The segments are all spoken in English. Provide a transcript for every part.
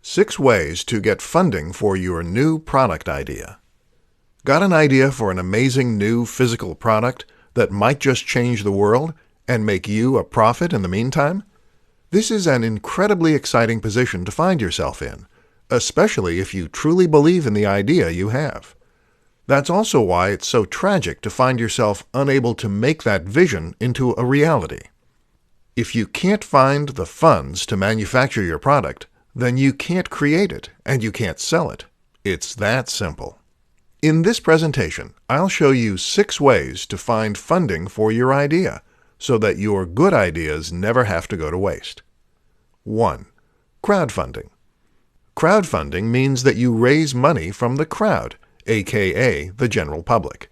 6 ways to get funding for your new product idea. Got an idea for an amazing new physical product that might just change the world and make you a profit in the meantime? This is an incredibly exciting position to find yourself in, especially if you truly believe in the idea you have. That's also why it's so tragic to find yourself unable to make that vision into a reality. If you can't find the funds to manufacture your product, then you can't create it and you can't sell it. It's that simple. In this presentation, I'll show you 6 ways to find funding for your idea so that your good ideas never have to go to waste. 1. Crowdfunding. Crowdfunding means that you raise money from the crowd, aka the general public.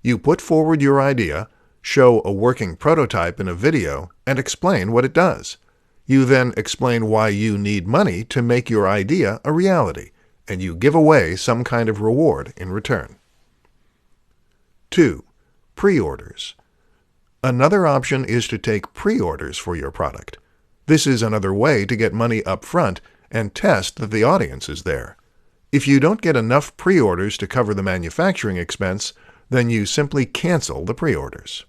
You put forward your idea, show a working prototype in a video, and explain what it does. You then explain why you need money to make your idea a reality, and you give away some kind of reward in return. 2. Pre-orders. Another option is to take pre-orders for your product. This is another way to get money up front and test that the audience is there. If you don't get enough pre-orders to cover the manufacturing expense, then you simply cancel the pre-orders.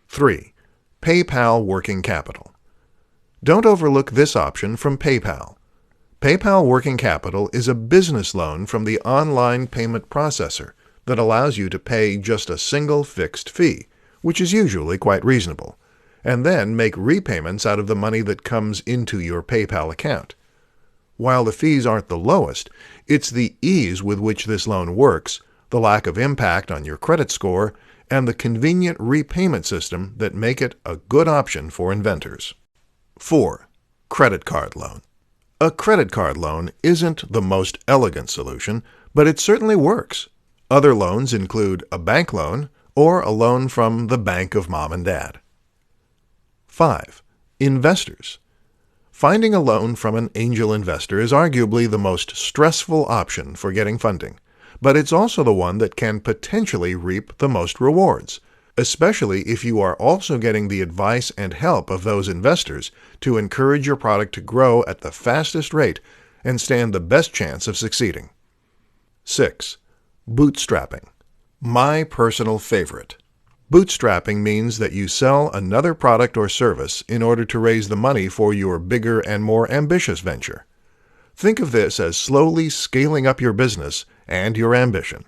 3. PayPal Working Capital. Don't overlook this option from PayPal. PayPal Working Capital is a business loan from the online payment processor that allows you to pay just a single fixed fee, which is usually quite reasonable, and then make repayments out of the money that comes into your PayPal account. While the fees aren't the lowest, it's the ease with which this loan works, the lack of impact on your credit score, and the convenient repayment system that make it a good option for inventors. 4. Credit card loan. A credit card loan isn't the most elegant solution, but it certainly works. Other loans include a bank loan or a loan from the bank of mom and dad. 5. Investors. Finding a loan from an angel investor is arguably the most stressful option for getting funding, but it's also the one that can potentially reap the most rewards, especially if you are also getting the advice and help of those investors to encourage your product to grow at the fastest rate and stand the best chance of succeeding. 6. Bootstrapping. My personal favorite. Bootstrapping means that you sell another product or service in order to raise the money for your bigger and more ambitious venture. Think of this as slowly scaling up your business and your ambition.